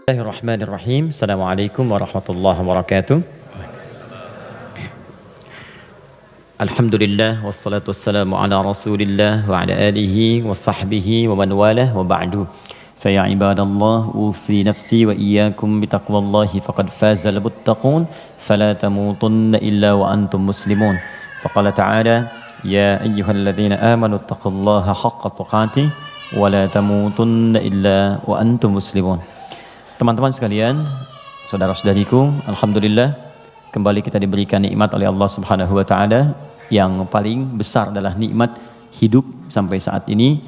Bismillahirrahmanirrahim. Assalamualaikum warahmatullahi wabarakatuh. Alhamdulillah wassalatu wassalamu ala Rasulillah wa ala alihi wa sahbihi wa man walah wa ba'du. Fa ya ibadallah usi nafsi wa iyyakum bitaqwallahi faqad fazal muttaqun fala tamutunna illa wa antum muslimun. Faqala ta'ala ya ayyuhalladzina amanu taqullaha haqqa tuqatih wa la tamutunna illa wa antum muslimun. Teman-teman sekalian, saudara-saudariku, alhamdulillah kembali kita diberikan nikmat oleh Allah Subhanahu wa taala. Yang paling besar adalah nikmat hidup sampai saat ini.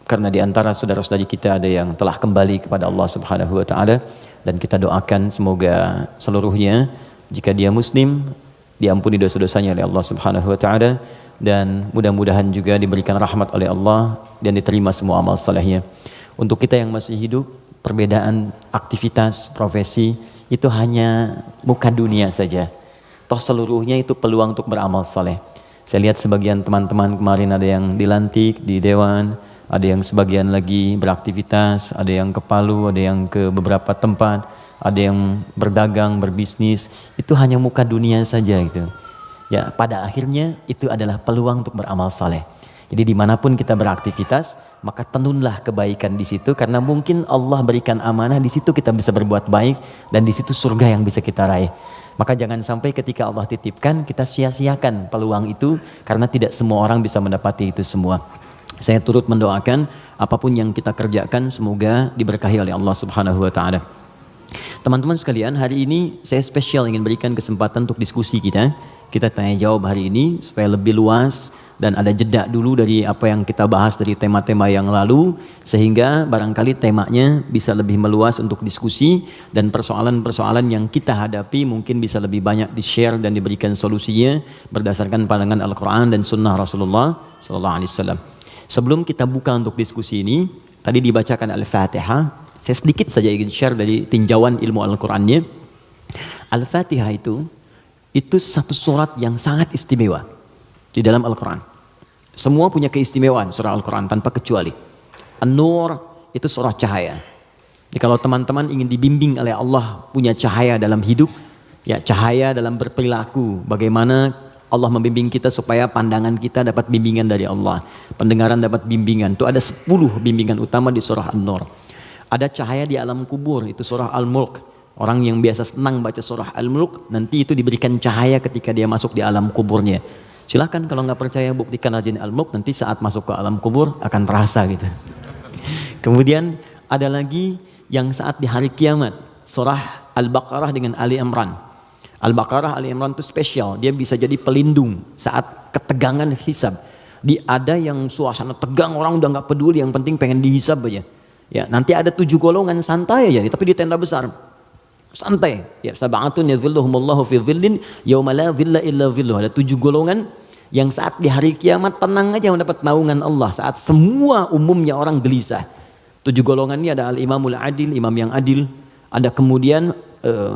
Karena di antara saudara-saudari kita ada yang telah kembali kepada Allah Subhanahu wa taala, dan kita doakan semoga seluruhnya jika dia muslim diampuni dosa-dosanya oleh Allah Subhanahu wa taala, dan mudah-mudahan juga diberikan rahmat oleh Allah dan diterima semua amal salehnya. Untuk kita yang masih hidup, perbedaan aktivitas, profesi itu hanya muka dunia saja. Toh seluruhnya itu peluang untuk beramal saleh. Saya lihat sebagian teman-teman kemarin ada yang dilantik di dewan, ada yang sebagian lagi beraktivitas, ada yang ke Palu, ada yang ke beberapa tempat, ada yang berdagang, berbisnis. Itu hanya muka dunia saja gitu. Ya, pada akhirnya itu adalah peluang untuk beramal saleh. Jadi dimanapun kita beraktivitas, maka tenunlah kebaikan di situ, karena mungkin Allah berikan amanah di situ kita bisa berbuat baik, dan di situ surga yang bisa kita raih. Maka jangan sampai ketika Allah titipkan kita sia-siakan peluang itu, karena tidak semua orang bisa mendapati itu semua. Saya turut mendoakan apapun yang kita kerjakan semoga diberkahi oleh Allah Subhanahu wa taala. Teman-teman sekalian, hari ini saya spesial ingin berikan kesempatan untuk diskusi kita. Kita tanya jawab hari ini supaya lebih luas dan ada jeda dulu dari apa yang kita bahas dari tema-tema yang lalu, sehingga barangkali temanya bisa lebih meluas untuk diskusi, dan persoalan-persoalan yang kita hadapi mungkin bisa lebih banyak di-share dan diberikan solusinya berdasarkan pandangan Al-Quran dan Sunnah Rasulullah SAW. Sebelum kita buka untuk diskusi ini, tadi dibacakan Al-Fatihah. Saya sedikit saja ingin share dari tinjauan ilmu Al-Qurannya. Al-Fatihah itu satu surat yang sangat istimewa di dalam Al-Quran. Semua punya keistimewaan surah Al-Quran tanpa kecuali. An-Nur itu surah cahaya. Jadi kalau teman-teman ingin dibimbing oleh Allah punya cahaya dalam hidup, ya cahaya dalam berperilaku, bagaimana Allah membimbing kita supaya pandangan kita dapat bimbingan dari Allah, pendengaran dapat bimbingan. Itu ada 10 bimbingan utama di surah An-Nur. Ada cahaya di alam kubur, itu surah Al-Mulk. Orang yang biasa senang baca surah Al-Mulk, nanti itu diberikan cahaya ketika dia masuk di alam kuburnya. Silakan kalau nggak percaya buktikan rajin Al-Mulk, nanti saat masuk ke alam kubur akan terasa gitu. Kemudian ada lagi yang saat di hari kiamat, surah Al-Baqarah dengan Ali Imran. Al-Baqarah Ali Imran itu spesial, dia bisa jadi pelindung saat ketegangan hisab. Ada yang suasana tegang, orang udah nggak peduli, yang penting pengen dihisab aja. Ya, nanti ada 7 golongan santai aja, tapi di tenda besar. Santai. Ya, sab'atun yadhilluhumullahu fi dhillin yauma la dhilla illa dhilluh. Ada 7 golongan yang saat di hari kiamat tenang aja mendapat naungan Allah, saat semua umumnya orang gelisah. 7 golongan ini ada al-imamul adil, imam yang adil. Ada kemudian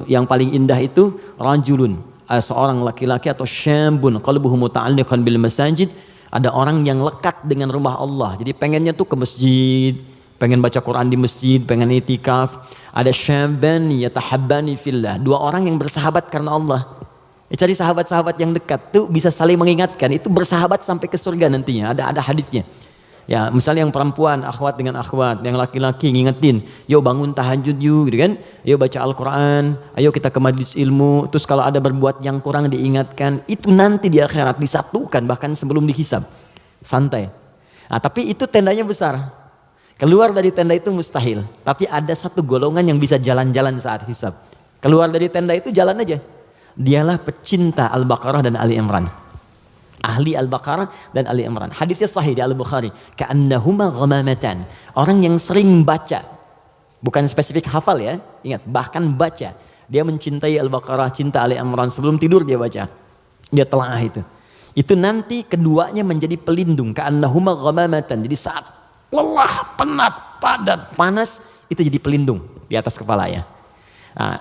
yang paling indah itu rajulun, seorang laki-laki, atau syambun qalbuhu muta'alliqan bil masajid. Ada orang yang lekat dengan rumah Allah. Jadi pengennya tuh ke masjid, pengen baca Quran di masjid, pengen itikaf. Ada syabani yatahabbani fillah, 2 orang yang bersahabat karena Allah. Cari sahabat-sahabat yang dekat tuh bisa saling mengingatkan, itu bersahabat sampai ke surga nantinya. Ada hadisnya. Ya, misalnya yang perempuan akhwat dengan akhwat, yang laki-laki ngingetin, yuk bangun tahajud yuk, gitu kan? Yuk baca Al-Quran, ayo kita ke majlis ilmu. Terus kalau ada berbuat yang kurang diingatkan, itu nanti di akhirat disatukan bahkan sebelum dihisab. Santai. Nah, tapi itu tendanya besar. Keluar dari tenda itu mustahil. Tapi ada 1 golongan yang bisa jalan-jalan saat hisab. Keluar dari tenda itu jalan aja. Dialah pecinta Al-Baqarah dan Ali Imran. Ahli Al-Baqarah dan Ali Imran. Hadisnya sahih di Al-Bukhari. Ka'annahuma ghamamatan. Orang yang sering baca. Bukan spesifik hafal ya. Ingat, bahkan baca. Dia mencintai Al-Baqarah, cinta Ali Imran. Sebelum tidur dia baca. Dia telaah itu. Itu nanti keduanya menjadi pelindung. Ka'annahuma ghamamatan. Jadi saat lelah, penat, padat, panas, itu jadi pelindung di atas kepala ya. Nah,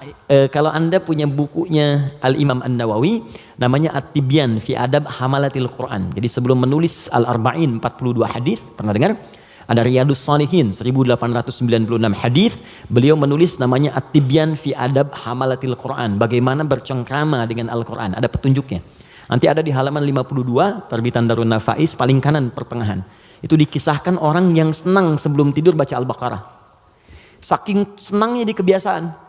kalau Anda punya bukunya Al-Imam An-Nawawi, namanya At-Tibyan fi Adab Hamalatil Quran. Jadi sebelum menulis Al-Arba'in 42 hadis, pernah dengar? Ada Riyadus Shalihin 1896 hadis. Beliau menulis namanya At-Tibyan fi Adab Hamalatil Quran. Bagaimana bercengkrama dengan Al-Quran. Ada petunjuknya. Nanti ada di halaman 52 terbitan Darun Nafais paling kanan pertengahan. Itu dikisahkan orang yang senang sebelum tidur baca Al-Baqarah. Saking senangnya di kebiasaan.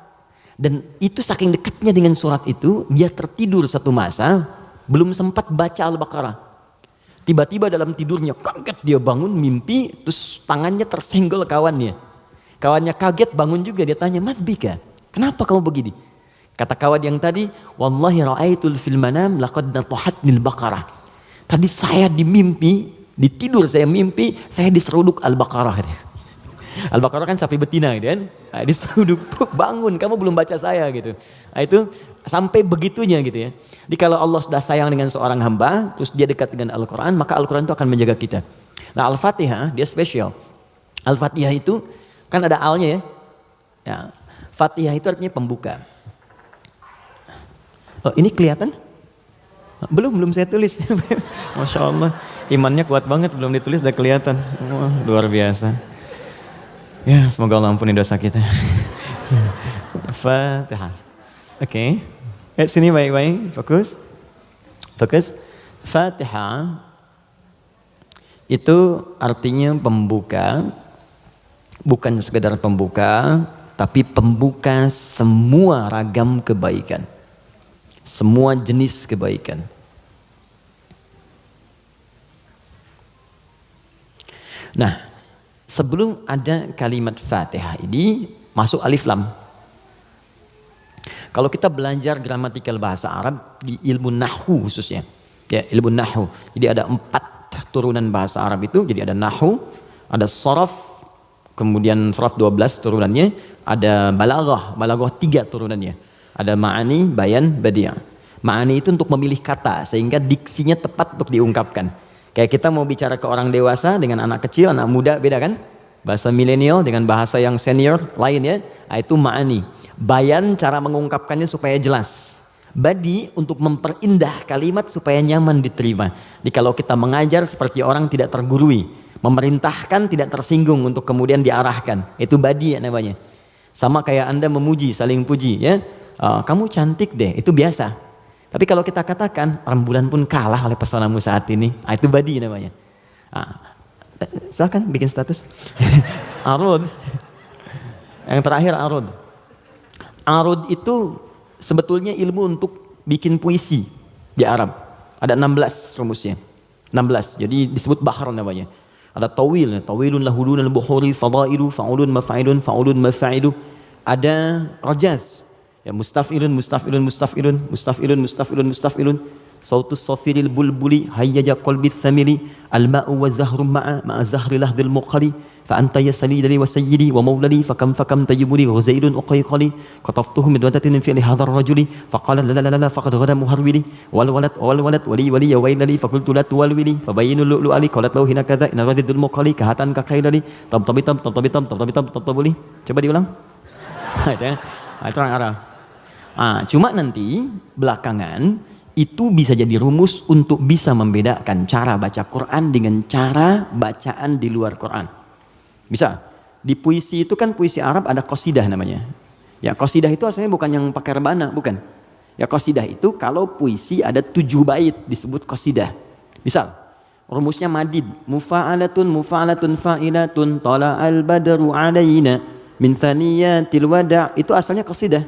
Dan itu saking dekatnya dengan surat itu, dia tertidur satu masa belum sempat baca Al-Baqarah. Tiba-tiba dalam tidurnya kaget, dia bangun mimpi, terus tangannya tersenggol kawannya. Kawannya kaget, bangun juga, dia tanya, "Mas Bika, kenapa kamu begini?" Kata kawan yang tadi, "Wallahi ra'aitul fil manam laqad natahatnil baqarah." Tadi saya di mimpi, di tidur saya mimpi, saya diseruduk Al-Baqarah. Al-Baqarah kan sapi betina gitu kan. Nah, diseruduk, bangun, kamu belum baca saya gitu. Nah, itu sampai begitunya gitu ya. Jadi kalau Allah sudah sayang dengan seorang hamba, terus dia dekat dengan Al-Quran, maka Al-Quran itu akan menjaga kita. Nah, Al-Fatihah dia spesial. Al-Fatihah itu kan ada alnya ya. Ya. Fatihah itu artinya pembuka. Oh, ini kelihatan? Belum saya tulis. Masya Allah, imannya kuat banget, belum ditulis udah kelihatan. Wah, luar biasa. Ya, semoga Allah ampuni dosa kita. Fatihah. Oke. Sini baik-baik, fokus. Fatihah itu artinya pembuka, bukan sekedar pembuka, tapi pembuka semua ragam kebaikan. Semua jenis kebaikan. Nah, sebelum ada kalimat Fatihah ini masuk alif lam. Kalau kita belajar gramatikal bahasa Arab di ilmu nahwu khususnya, ya ilmu nahwu. Jadi ada 4 turunan bahasa Arab itu. Jadi ada nahwu, ada sharaf, kemudian sharaf 12 turunannya, ada balaghah 3 turunannya. Ada ma'ani, bayan, badi'. Ma'ani itu untuk memilih kata sehingga diksinya tepat untuk diungkapkan. Kayak kita mau bicara ke orang dewasa dengan anak kecil, anak muda beda kan? Bahasa milenial dengan bahasa yang senior lain ya. Nah, itu ma'ani. Bayan cara mengungkapkannya supaya jelas. Badi untuk memperindah kalimat supaya nyaman diterima. Jadi kalau kita mengajar seperti orang tidak tergurui, memerintahkan tidak tersinggung untuk kemudian diarahkan. Itu badi ya namanya. Sama kayak Anda memuji, saling puji ya. Kamu cantik deh, itu biasa. Tapi kalau kita katakan rembulan pun kalah oleh pesonamu saat ini, itu badi namanya. Silakan bikin status. Arud. Yang terakhir arud. Arud itu sebetulnya ilmu untuk bikin puisi di Arab. Ada 16 rumusnya. 16. Jadi disebut bahar namanya. Ada tawil, tawilun lahudun al-buhuri fadailu fa'ulun mafa'ilun fa'ulun mafa'ilu. Ada rajaz. Ya mustaf'ilun mustaf'ilun mustaf'ilun mustaf'ilun mustaf'ilun mustaf'ilun. Sautus safiril bulbuli hayyaja qalbi thamili al-ma'u wa zahrum ma'a zahri lahdil muqali fa anta yasali dari wa sayyidi wa maulali fa kam tayyibuli wa zaidun uqayqali qataftuhu min wadatin fi hadhar rajuli fa qala la la la faqad ghada muharwili wal walad wali ya wailali fa qultu la tuwalwili fa bayyinu lu'lu ali qalat lahu hina kadza in radidul muqali kahatan ka khailali tabtabitam tabtabuli. Coba diulang. Itu orang Arab. Cuma nanti belakangan itu bisa jadi rumus untuk bisa membedakan cara baca Quran dengan cara bacaan di luar Quran. Bisa. Di puisi itu kan puisi Arab ada qasidah namanya. Ya qasidah itu asalnya bukan yang pakai rebana, bukan. Ya qasidah itu kalau puisi ada 7 bait disebut qasidah. Misal, rumusnya madid, mufa'alatun fa'ilatun tala'al badru 'alaina min thaniyatil wada', itu asalnya qasidah.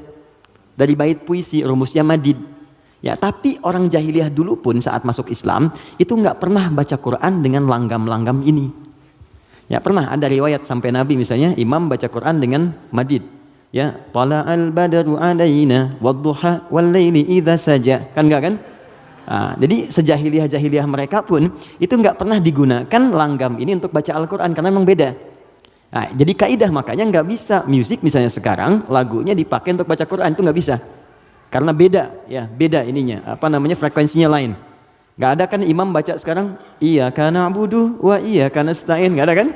Dari bait puisi rumusnya madid. Ya, tapi orang jahiliyah dulu pun saat masuk Islam itu nggak pernah baca Quran dengan langgam-langgam ini. Ya pernah ada riwayat sampai Nabi misalnya imam baca Quran dengan madid. Ya, tala'al badru 'alaina wadduha wal laili idza saja. Kan enggak kan? Jadi sejahiliyah-jahiliyah mereka pun itu nggak pernah digunakan langgam ini untuk baca Al-Quran karena memang beda. Jadi kaidah makanya nggak bisa musik misalnya sekarang lagunya dipakai untuk baca Quran, itu nggak bisa. Karena beda ininya, frekuensinya lain. Gak ada kan imam baca sekarang, iyyaka na'budu wa iyyaka nasta'in, gak ada kan?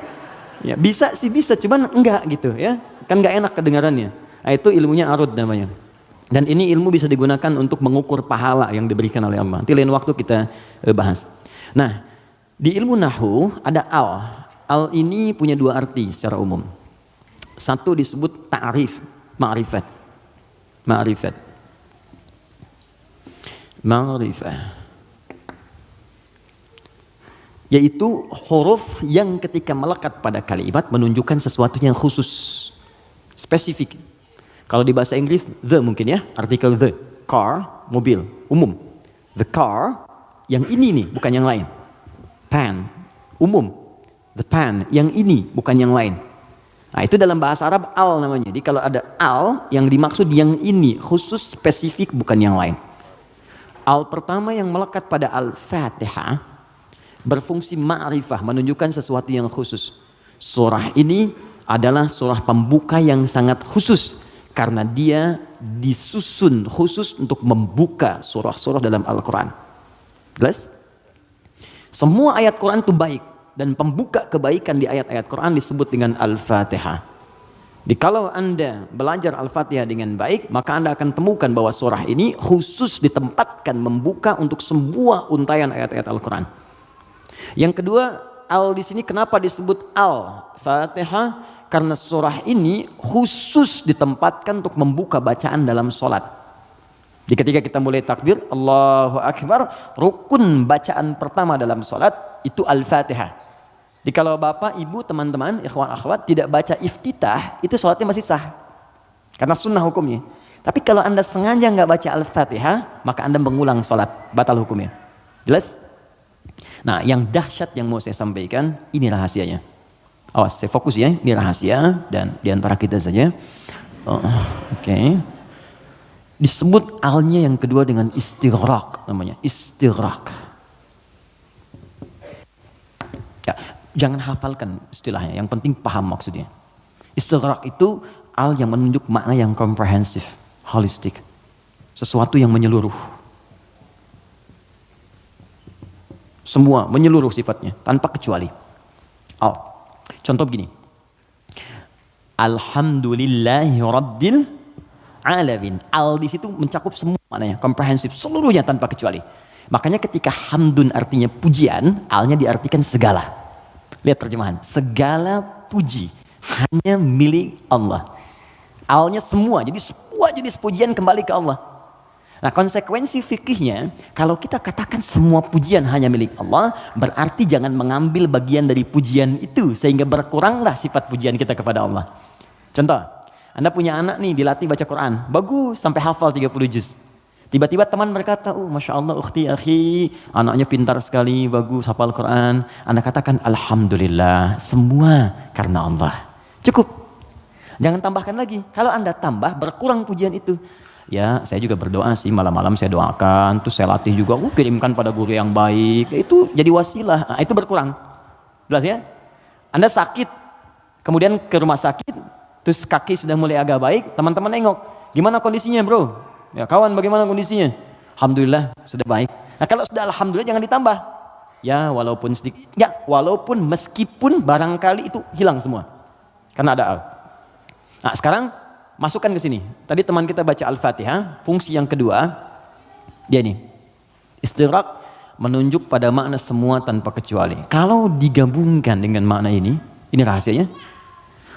Ya, bisa sih bisa, cuman enggak gitu ya. Kan gak enak kedengarannya. Itu ilmunya arud namanya. Dan ini ilmu bisa digunakan untuk mengukur pahala yang diberikan oleh Allah. Nanti lain waktu kita bahas. Nah, di ilmu nahwu ada al. Al ini punya dua arti secara umum. Satu disebut ta'rif, ma'rifat. Ma'rifat. Ma'rifat. Yaitu huruf yang ketika melekat pada kalimat menunjukkan sesuatu yang khusus, spesifik. Kalau di bahasa Inggris, the mungkin ya, artikel the. Car, mobil, umum. The car, yang ini nih, bukan yang lain. Pen, umum. The pen, yang ini, bukan yang lain. Nah itu dalam bahasa Arab al namanya. Jadi kalau ada al, yang dimaksud yang ini, khusus, spesifik, bukan yang lain. Al pertama yang melekat pada Al-Fatihah, berfungsi ma'rifah, menunjukkan sesuatu yang khusus. Surah ini adalah surah pembuka yang sangat khusus, karena dia disusun khusus untuk membuka surah-surah dalam Al-Quran. Jelas? Semua ayat Quran itu baik, dan pembuka kebaikan di ayat-ayat Quran disebut dengan Al-Fatihah. Jadi kalau Anda belajar Al-Fatihah dengan baik, maka Anda akan temukan bahwa surah ini khusus ditempatkan membuka untuk semua untayan ayat-ayat Al-Quran. Yang kedua, al di sini kenapa disebut Al-Fatihah? Karena surah ini khusus ditempatkan untuk membuka bacaan dalam sholat. Jadi ketika kita mulai takbir, Allahu Akbar, rukun bacaan pertama dalam sholat itu Al-Fatihah. Jadi kalau bapak, ibu, teman-teman, ikhwan, akhwat tidak baca iftitah, itu sholatnya masih sah. Karena sunnah hukumnya. Tapi kalau Anda sengaja nggak baca Al-Fatihah, maka Anda mengulang sholat, batal hukumnya. Jelas? Nah, yang dahsyat yang mau saya sampaikan, ini rahasianya. Awas, saya fokus ya, ini rahasia dan diantara kita saja. Oke. Disebut alnya yang kedua dengan istighraq namanya, istighraq. Ya, jangan hafalkan istilahnya, yang penting paham maksudnya. Istighraq itu al yang menunjuk makna yang komprehensif, holistik. Sesuatu yang menyeluruh. Semua menyeluruh sifatnya, tanpa kecuali. Al. Contoh begini. Alhamdulillahi Rabbil Alamin. Al di situ mencakup semua maknanya, komprehensif, seluruhnya tanpa kecuali. Makanya ketika hamdun artinya pujian, alnya diartikan segala. Lihat terjemahan, segala puji hanya milik Allah. Alnya semua, jadi semua jenis pujian kembali ke Allah. Nah konsekuensi fikihnya, kalau kita katakan semua pujian hanya milik Allah, berarti jangan mengambil bagian dari pujian itu, sehingga berkuranglah sifat pujian kita kepada Allah. Contoh, Anda punya anak nih, dilatih baca Quran, bagus sampai hafal 30 juz. Tiba-tiba teman berkata, oh Masya Allah ukhti, akhi, anaknya pintar sekali, bagus hafal Quran. Anda katakan, Alhamdulillah, semua karena Allah. Cukup. Jangan tambahkan lagi. Kalau Anda tambah, berkurang pujian itu. Ya, saya juga berdoa sih, malam-malam saya doakan, terus saya latih juga, kirimkan pada guru yang baik, itu jadi wasilah, nah, itu berkurang. Jelas ya? Anda sakit, kemudian ke rumah sakit, terus kaki sudah mulai agak baik, teman-teman nengok, gimana kondisinya bro? Ya kawan, bagaimana kondisinya? Alhamdulillah, sudah baik. Nah kalau sudah Alhamdulillah jangan ditambah. Ya walaupun sedikit, ya walaupun meskipun barangkali itu hilang semua. Karena ada al. Nah sekarang, masukkan ke sini. Tadi teman kita baca Al-Fatihah, fungsi yang kedua, dia nih. Istighraq menunjuk pada makna semua tanpa kecuali. Kalau digabungkan dengan makna ini rahasianya.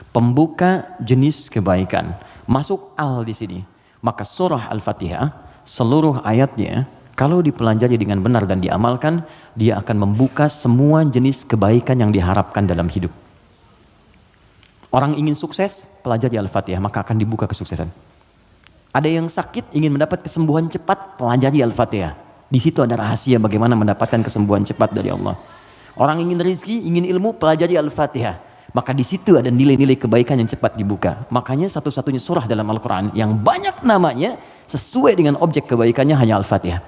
Pembuka jenis kebaikan. Masuk al di sini. Maka surah Al-Fatihah, seluruh ayatnya, kalau dipelajari dengan benar dan diamalkan, dia akan membuka semua jenis kebaikan yang diharapkan dalam hidup. Orang ingin sukses, pelajari Al-Fatihah, maka akan dibuka kesuksesan. Ada yang sakit, ingin mendapat kesembuhan cepat, pelajari Al-Fatihah. Di situ ada rahasia bagaimana mendapatkan kesembuhan cepat dari Allah. Orang ingin rezeki, ingin ilmu, pelajari Al-Fatihah. Maka di situ ada nilai-nilai kebaikan yang cepat dibuka. Makanya satu-satunya surah dalam Al-Quran yang banyak namanya sesuai dengan objek kebaikannya hanya Al-Fatihah.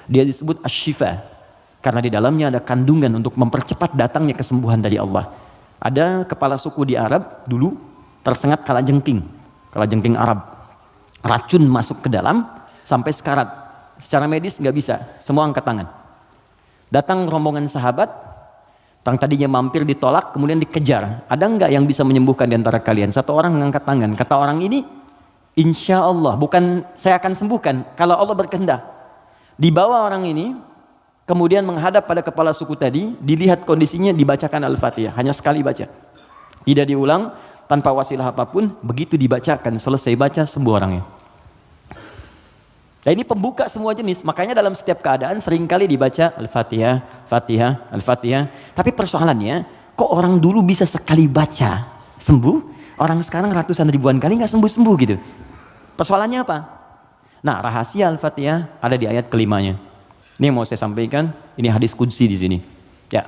Dia disebut Asy-Syifa karena di dalamnya ada kandungan untuk mempercepat datangnya kesembuhan dari Allah. Ada kepala suku di Arab dulu tersengat kalajengking Arab. Racun masuk ke dalam sampai sekarat. Secara medis nggak bisa, semua angkat tangan. Datang rombongan sahabat, yang tadinya mampir ditolak, kemudian dikejar. Ada nggak yang bisa menyembuhkan di antara kalian? Satu orang mengangkat tangan. Kata orang ini, insya Allah, bukan saya akan sembuhkan kalau Allah berkehendak. Dibawa orang ini kemudian menghadap pada kepala suku tadi, dilihat kondisinya, dibacakan Al-Fatihah, hanya sekali baca, tidak diulang, tanpa wasilah apapun, begitu dibacakan, selesai baca, sembuh orangnya. Nah, ini pembuka semua jenis, makanya dalam setiap keadaan seringkali dibaca Al-Fatihah, Fatihah, Al-Fatihah. Tapi persoalannya, kok orang dulu bisa sekali baca sembuh, orang sekarang ratusan ribuan kali nggak sembuh-sembuh gitu. Persoalannya apa? Nah, rahasia Al-Fatihah ada di ayat kelimanya. Ini yang mau saya sampaikan, ini hadis qudsi di sini. Ya.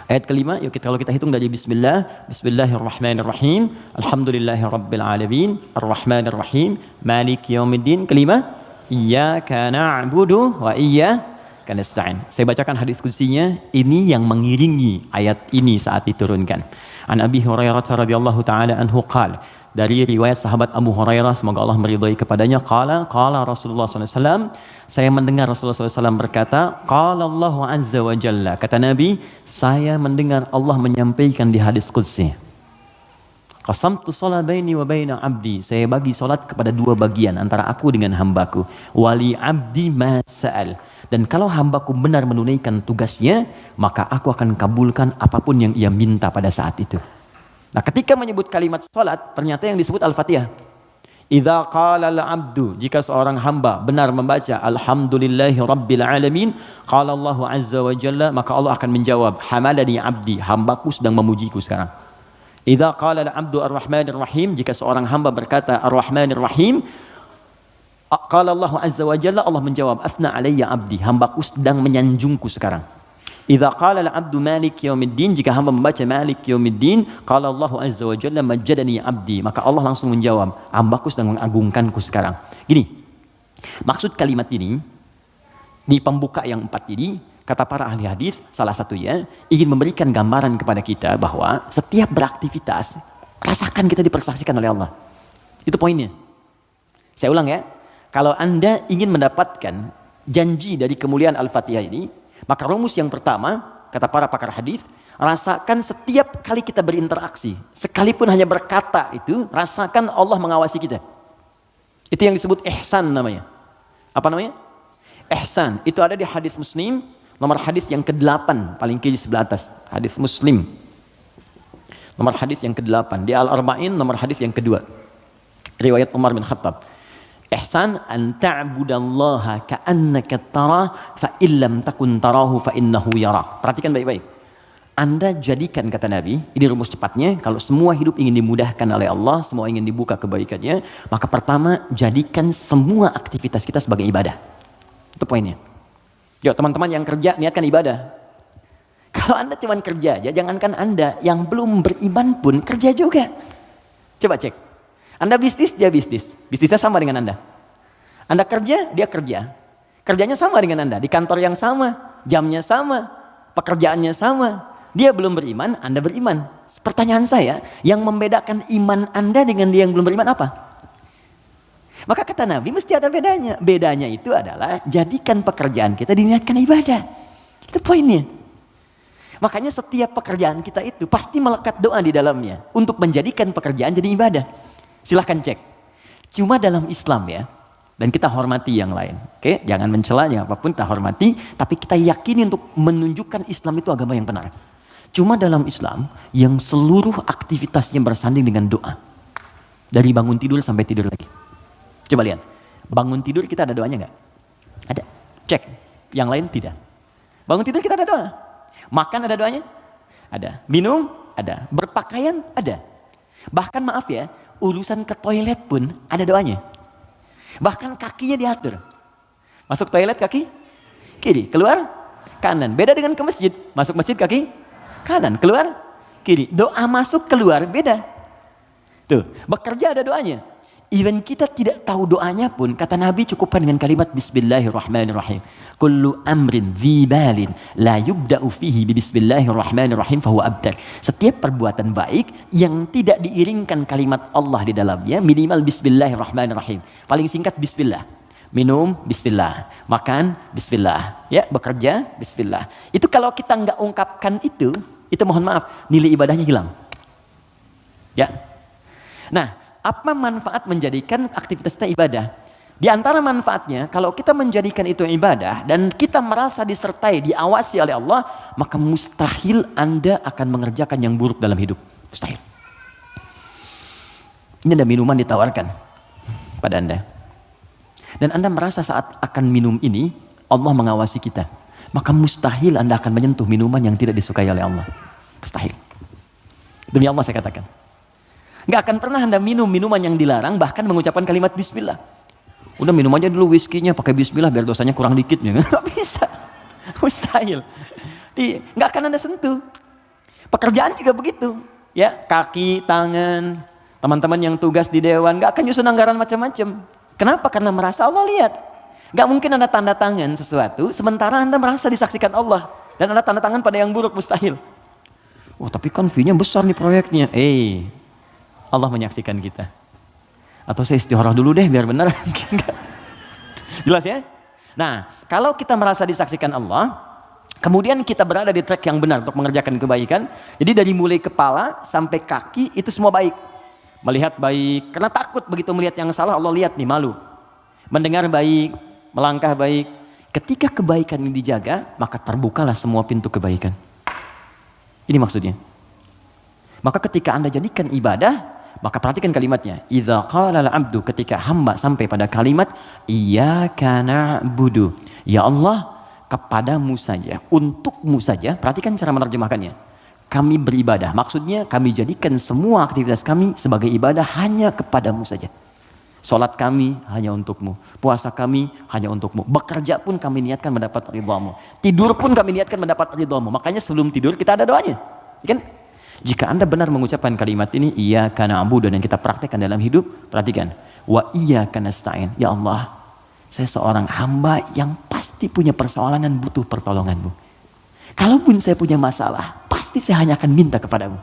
Ayat kelima, yuk kalau kita hitung dari bismillah, bismillahirrahmanirrahim, alhamdulillahirabbil alamin, arrahmanirrahim, maliki yaumiddin. Kelima, iyyaka na'budu wa iyyaka nasta'in. Saya bacakan hadis qudsinya, ini yang mengiringi ayat ini saat diturunkan. An Abi Hurairah radhiyallahu taala anhu qala, dari riwayat sahabat Abu Hurairah, semoga Allah meridhai kepadanya, qala Rasulullah SAW, saya mendengar Rasulullah SAW berkata, qala Allah azza wa jalla, kata Nabi, saya mendengar Allah menyampaikan di hadis qudsi, qasamtu shalah baini wa baina abdi, saya bagi salat kepada dua bagian antara aku dengan hambaku, wali abdi ma sa'al, dan kalau hambaku benar menunaikan tugasnya, maka aku akan kabulkan apapun yang ia minta pada saat itu. Nah, ketika menyebut kalimat salat, ternyata yang disebut Al-Fatihah. Idza qala al-'abdu, jika seorang hamba benar membaca alhamdulillahi rabbil alamin, qala Allahu azza wa jalla, maka Allah akan menjawab, hamadani 'abdi, hambaku sedang memujiku sekarang. Idza qala al-'abdu ar-rahmanir rahim, jika seorang hamba berkata ar-rahmanir rahim, qala Allahu azza wa jalla, Allah menjawab, asna alayya 'abdi, hambaku sedang menyanjungku sekarang. Idza qala al-'abdu maliki yaumiddin, jika hamba membaca maliki yaumiddin, qala Allahu azza wa jalla majjadani 'abdi, maka Allah langsung menjawab, hambaku sedang mengagungkanku sekarang. Gini, maksud kalimat ini di pembuka yang 4 ini, kata para ahli hadis, salah satunya ingin memberikan gambaran kepada kita bahwa setiap beraktivitas rasakan kita dipersaksikan oleh Allah. Itu poinnya. Saya ulang ya. Kalau Anda ingin mendapatkan janji dari kemuliaan Al-Fatihah ini, maka rumus yang pertama, kata para pakar hadis, rasakan setiap kali kita berinteraksi, sekalipun hanya berkata itu, rasakan Allah mengawasi kita. Itu yang disebut ihsan namanya. Apa namanya? Ihsan. Itu ada di hadis Muslim, nomor hadis yang ke-8, paling kiri sebelah atas. Hadis Muslim. Nomor hadis yang ke-8. Di Al-Arba'in, nomor hadis yang kedua. Riwayat Umar bin Khattab. Ihsan an ta'budallaha ka'annaka tarah fa illam takun tarahu fa innahu yarak. Perhatikan baik-baik. Anda jadikan, kata Nabi, ini rumus cepatnya, kalau semua hidup ingin dimudahkan oleh Allah, semua ingin dibuka kebaikannya, maka pertama jadikan semua aktivitas kita sebagai ibadah. Itu poinnya. Yuk teman-teman yang kerja, niatkan ibadah. Kalau Anda cuma kerja aja, jangankan Anda yang belum beriman pun kerja juga. Coba cek. Anda bisnis, dia bisnis. Bisnisnya sama dengan Anda. Anda kerja, dia kerja. Kerjanya sama dengan Anda. Di kantor yang sama, jamnya sama, pekerjaannya sama. Dia belum beriman, Anda beriman. Pertanyaan saya, yang membedakan iman Anda dengan dia yang belum beriman apa? Maka kata Nabi, mesti ada bedanya. Bedanya itu adalah, jadikan pekerjaan kita diniatkan ibadah. Itu poinnya. Makanya setiap pekerjaan kita itu pasti melekat doa di dalamnya. Untuk menjadikan pekerjaan jadi ibadah. Silahkan cek. Cuma dalam Islam ya, dan kita hormati yang lain. Oke, jangan mencelanya apapun, kita hormati, tapi kita yakini untuk menunjukkan Islam itu agama yang benar. Cuma dalam Islam yang seluruh aktivitasnya bersanding dengan doa. Dari bangun tidur sampai tidur lagi. Coba lihat. Bangun tidur kita ada doanya enggak? Ada. Cek. Yang lain tidak. Bangun tidur kita ada doa. Makan ada doanya? Ada. Minum? Ada. Berpakaian? Ada. Bahkan maaf ya, urusan ke toilet pun ada doanya. Bahkan kakinya diatur. Masuk toilet kaki kiri, keluar kanan. Beda dengan ke masjid. Masuk masjid kaki kanan, keluar kiri. Doa masuk keluar beda. Tuh, bekerja ada doanya. Even kita tidak tahu doanya pun, kata Nabi cukupkan dengan kalimat Bismillahirrahmanirrahim. Kullu amrin dzibalin la yubda'u fihi bi Bismillahirrahmanirrahim fahuwa abtar. Setiap perbuatan baik yang tidak diiringkan kalimat Allah di dalamnya, minimal Bismillahirrahmanirrahim. Paling singkat Bismillah. Minum Bismillah, makan Bismillah, ya bekerja Bismillah. Itu kalau kita nggak ungkapkan itu mohon maaf, nilai ibadahnya hilang. Ya. Nah, apa manfaat menjadikan aktivitas kita ibadah? Di antara manfaatnya, kalau kita menjadikan itu ibadah dan kita merasa disertai, diawasi oleh Allah, maka mustahil Anda akan mengerjakan yang buruk dalam hidup. Mustahil. Ini ada minuman ditawarkan pada Anda. Dan Anda merasa saat akan minum ini, Allah mengawasi kita. Maka mustahil Anda akan menyentuh minuman yang tidak disukai oleh Allah. Mustahil. Demi Allah saya katakan. Nggak akan pernah Anda minum minuman yang dilarang, bahkan mengucapkan kalimat bismillah. Udah minum aja dulu whiskinya pakai bismillah biar dosanya kurang dikit. Nggak bisa. Mustahil. Nggak akan Anda sentuh. Pekerjaan juga begitu. Ya, kaki, tangan, teman-teman yang tugas di dewan nggak akan nyusun anggaran macam-macam. Kenapa? Karena merasa Allah lihat. Nggak mungkin Anda tanda tangan sesuatu sementara Anda merasa disaksikan Allah dan Anda tanda tangan pada yang buruk, mustahil. Oh, tapi kan fee-nya besar nih proyeknya. Allah menyaksikan kita. Atau saya istikharah dulu deh biar benar. Jelas ya? Nah, kalau kita merasa disaksikan Allah, kemudian kita berada di track yang benar untuk mengerjakan kebaikan. Jadi dari mulai kepala sampai kaki itu semua baik. Melihat baik, karena takut begitu melihat yang salah Allah lihat nih, malu. Mendengar baik, melangkah baik. Ketika kebaikan ini dijaga, maka terbukalah semua pintu kebaikan. Ini maksudnya. Maka ketika Anda jadikan ibadah, maka perhatikan kalimatnya. Idza qala al-'abdu, ketika hamba sampai pada kalimat iyyaka na'budu. Ya Allah, kepadamu saja, untukmu saja. Perhatikan cara menerjemahkannya. Kami beribadah. Maksudnya kami jadikan semua aktivitas kami sebagai ibadah hanya kepadamu saja. Salat kami hanya untukmu. Puasa kami hanya untukmu. Bekerja pun kami niatkan mendapat ridhamu. Tidur pun kami niatkan mendapat ridhamu. Makanya sebelum tidur kita ada doanya. Kan? Jika Anda benar mengucapkan kalimat ini, iyyaka na'budu, dan kita praktekkan dalam hidup, perhatikan. Wa iyyaka nasta'in. Ya Allah, saya seorang hamba yang pasti punya persoalan dan butuh pertolonganmu. Kalaupun saya punya masalah, pasti saya hanya akan minta kepadamu.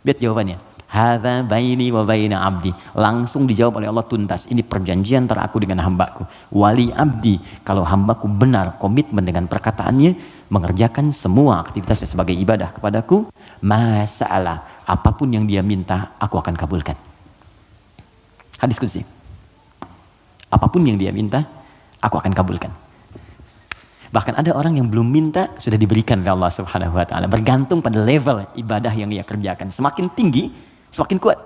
Lihat jawabannya. Hadza baini wa baina abdi. Langsung dijawab oleh Allah tuntas. Ini perjanjian antara aku dengan hambaku. Wali abdi. Kalau hambaku benar komitmen dengan perkataannya, mengerjakan semua aktivitasnya sebagai ibadah kepadaku, masalah apapun yang dia minta, aku akan kabulkan. Hadis qudsi. Apapun yang dia minta, aku akan kabulkan. Bahkan ada orang yang belum minta sudah diberikan oleh Allah Subhanahu wa taala, bergantung pada level ibadah yang ia kerjakan. Semakin tinggi, semakin kuat.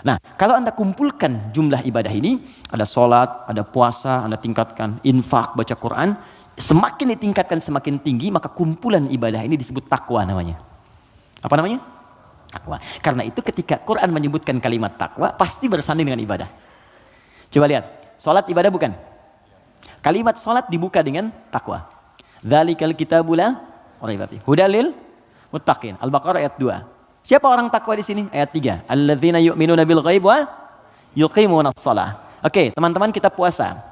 Nah, kalau Anda kumpulkan jumlah ibadah ini, ada sholat, ada puasa, Anda tingkatkan, infak, baca Quran, semakin ditingkatkan semakin tinggi, maka kumpulan ibadah ini disebut takwa namanya. Apa namanya? Takwa. Karena itu ketika Quran menyebutkan kalimat takwa, pasti bersanding dengan ibadah. Coba lihat, sholat ibadah bukan? Kalimat sholat dibuka dengan takwa. Dzalikal kitabu la raiba fihi hudal lil muttaqin. Al-Baqarah ayat 2. Siapa orang takwa di sini? Ayat 3. Alladzina yu'minuna bil ghaib wa yuqimunas shalah. Oke, teman-teman, kita puasa.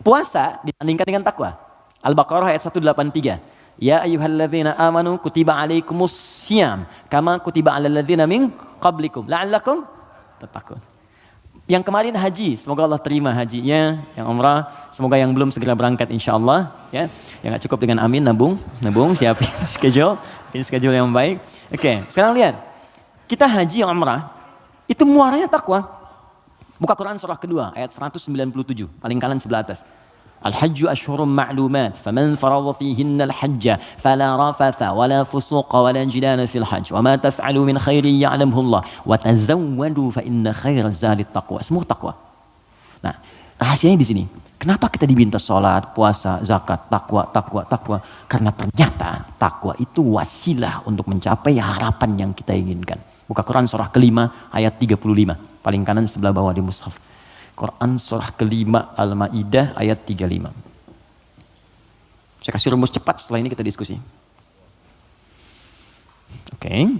Puasa disandingkan dengan takwa. Al-Baqarah ayat 183. Ya ayyuhalladzina amanu kutiba alaikumus syiyam kama kutiba alal ladzina min qablikum la'allakum tattaqun. Yang kemarin haji, semoga Allah terima hajinya. Yang umrah, semoga yang belum segera berangkat insyaallah, ya. Yang nggak cukup dengan amin, nabung, siapin schedule yang baik. Oke, sekarang lihat. Kita haji yang umrah, itu muaranya takwa. Buka Quran surah kedua, ayat 197, paling kanan sebelah atas. Al-hajju ashhurum ma'lumat, faman faradha fihinna al-hajja fala rafatha wala fusuqa wala jidala fil hajj wa ma taf'alu min khairin ya'lamhu Allah wa tazawwadu fa inna khairaz zadi taqwa. Semua takwa. Nah, rahasianya di sini. Kenapa kita diminta salat, puasa, zakat, takwa? Karena ternyata takwa itu wasilah untuk mencapai harapan yang kita inginkan. Buka Quran surah kelima ayat 35, paling kanan sebelah bawah di mushaf. Quran surah kelima Al-Maidah ayat 35. Saya kasih rumus cepat, setelah ini kita diskusi. Oke.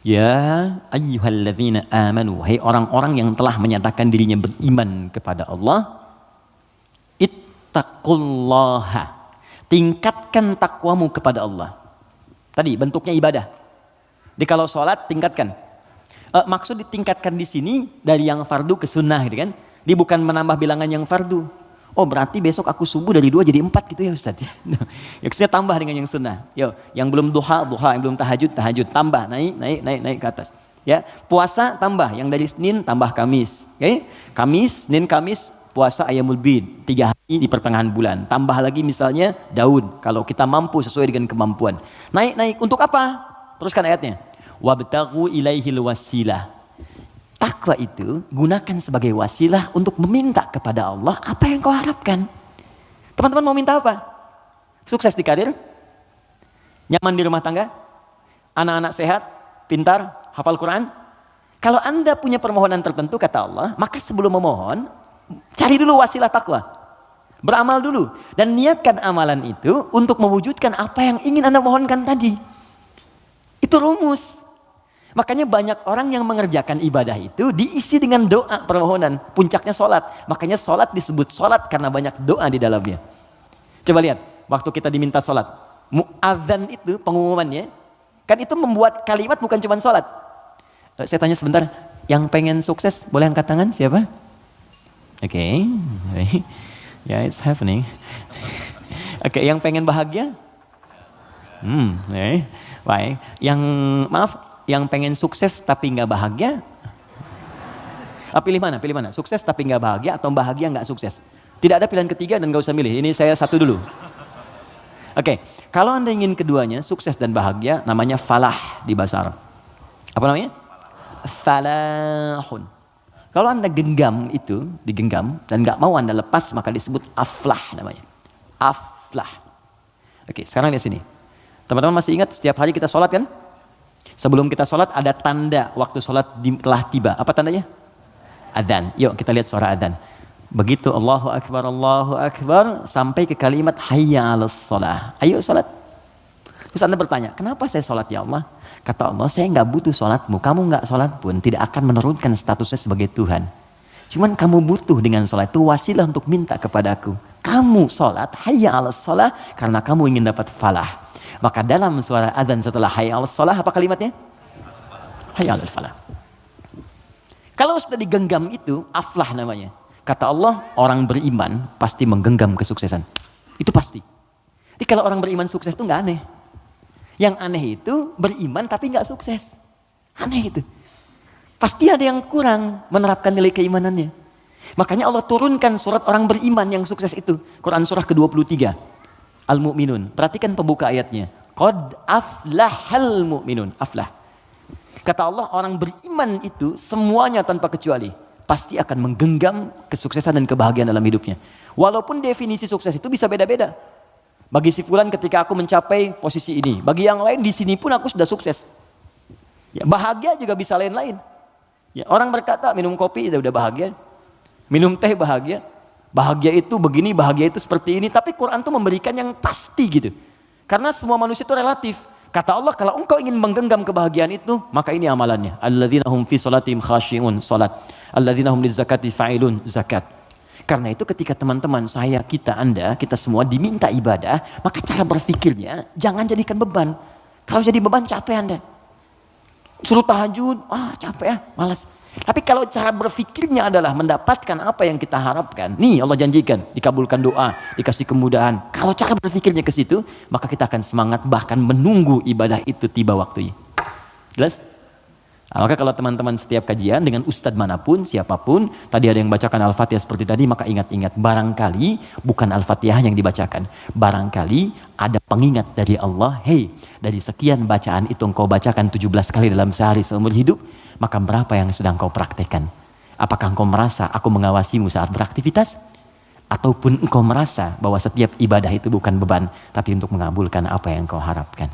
Ya ayyuhalladzina amanu, hai orang-orang yang telah menyatakan dirinya beriman kepada Allah, ittaqullaha, tingkatkan takwamu kepada Allah. Tadi bentuknya ibadah. Jadi kalau sholat tingkatkan. Maksud ditingkatkan di sini dari yang fardu ke sunnah, gitu kan? Dia bukan menambah bilangan yang fardu. Oh, berarti besok aku subuh dari 2 jadi 4 gitu ya Ustaz. Ya, saya tambah dengan yang sunnah. Yo, yang belum duha, yang belum tahajud, tambah, naik ke atas. Ya, puasa tambah, yang dari Senin tambah Kamis. Okay? Kamis, Senin, Kamis, puasa Ayyamul Bid, 3 hari di pertengahan bulan. Tambah lagi misalnya daun, kalau kita mampu sesuai dengan kemampuan. Naik, untuk apa? Teruskan ayatnya. Wabtaghu ilaihil wasilah. Takwa itu gunakan sebagai wasilah untuk meminta kepada Allah apa yang kau harapkan. Teman-teman mau minta apa? Sukses di karir? Nyaman di rumah tangga? Anak-anak sehat? Pintar? Hafal Quran? Kalau Anda punya permohonan tertentu kata Allah, maka sebelum memohon, cari dulu wasilah takwa. Beramal dulu. Dan niatkan amalan itu untuk mewujudkan apa yang ingin Anda mohonkan tadi. Itu rumus. Makanya banyak orang yang mengerjakan ibadah itu diisi dengan doa permohonan. Puncaknya sholat. Makanya sholat disebut sholat karena banyak doa di dalamnya. Coba lihat, waktu kita diminta sholat. Mu'adzan itu pengumumannya, kan itu membuat kalimat bukan cuma sholat. Saya tanya sebentar, yang pengen sukses boleh angkat tangan siapa? Oke. Ya, it's happening. Oke, yang pengen bahagia? Baik. Yang pengen sukses tapi nggak bahagia? Pilih mana? Sukses tapi nggak bahagia atau bahagia nggak sukses? Tidak ada pilihan ketiga dan nggak usah milih. Ini saya satu dulu. Oke, kalau Anda ingin keduanya, sukses dan bahagia, namanya falah di bahasa Arab. Apa namanya? Falahun. Kalau Anda genggam itu, digenggam, dan nggak mau Anda lepas, maka disebut aflah namanya. Aflah. Oke, sekarang lihat sini. Teman-teman masih ingat setiap hari kita sholat kan? Sebelum kita sholat ada tanda waktu sholat telah tiba. Apa tandanya? Adzan. Yuk kita lihat suara adzan. Begitu Allahu Akbar sampai ke kalimat hayya 'alas shalah. Ayo sholat. Terus Anda bertanya, kenapa saya sholat ya Allah? Kata Allah, saya nggak butuh sholatmu. Kamu nggak sholat pun tidak akan menurunkan statusnya sebagai Tuhan. Cuman kamu butuh dengan sholat itu wasilah untuk minta kepadaku. Kamu sholat hayya 'alas shalah karena kamu ingin dapat falah. Maka dalam suara adzan setelah hayya 'alas shalah apa kalimatnya? Hayya 'alal falah. Kalau sudah digenggam itu aflah namanya. Kata Allah, orang beriman pasti menggenggam kesuksesan. Itu pasti. Jadi kalau orang beriman sukses itu nggak aneh. Yang aneh itu beriman tapi nggak sukses. Aneh itu. Pasti ada yang kurang menerapkan nilai keimanannya. Makanya Allah turunkan surat orang beriman yang sukses itu. Quran surah ke-23. Al-Mu'minun. Perhatikan pembuka ayatnya. Qad aflahal mu'minun. Aflah. Kata Allah, orang beriman itu semuanya tanpa kecuali pasti akan menggenggam kesuksesan dan kebahagiaan dalam hidupnya. Walaupun definisi sukses itu bisa beda-beda. Bagi si fulan ketika aku mencapai posisi ini, bagi yang lain di sini pun aku sudah sukses. Ya, bahagia juga bisa lain-lain. Ya, orang berkata minum kopi udah bahagia, minum teh bahagia, bahagia itu begini, bahagia itu seperti ini. Tapi Quran tuh memberikan yang pasti gitu. Karena semua manusia itu relatif. Kata Allah, kalau engkau ingin menggenggam kebahagiaan itu, maka ini amalannya. Alladzina hum fi salatihim khashi'un, salat. Alladzina hum lizakati fa'ilun, zakat. Karena itu ketika teman-teman saya, Anda, kita semua diminta ibadah, maka cara berpikirnya jangan jadikan beban. Kalau jadi beban capek Anda. Suruh tahajud, capek ya, malas. Tapi kalau cara berpikirnya adalah mendapatkan apa yang kita harapkan, nih Allah janjikan, dikabulkan doa, dikasih kemudahan. Kalau cara berpikirnya ke situ, maka kita akan semangat bahkan menunggu ibadah itu tiba waktunya. Jelas? Nah, maka kalau teman-teman setiap kajian dengan ustadz manapun, siapapun, tadi ada yang bacakan Al-Fatihah seperti tadi, maka ingat-ingat, barangkali bukan Al-Fatihah yang dibacakan. Barangkali ada pengingat dari Allah, hey, dari sekian bacaan itu engkau bacakan 17 kali dalam sehari seumur hidup, maka berapa yang sudah engkau praktekkan? Apakah engkau merasa aku mengawasimu saat beraktivitas? Ataupun engkau merasa bahwa setiap ibadah itu bukan beban, tapi untuk mengabulkan apa yang engkau harapkan?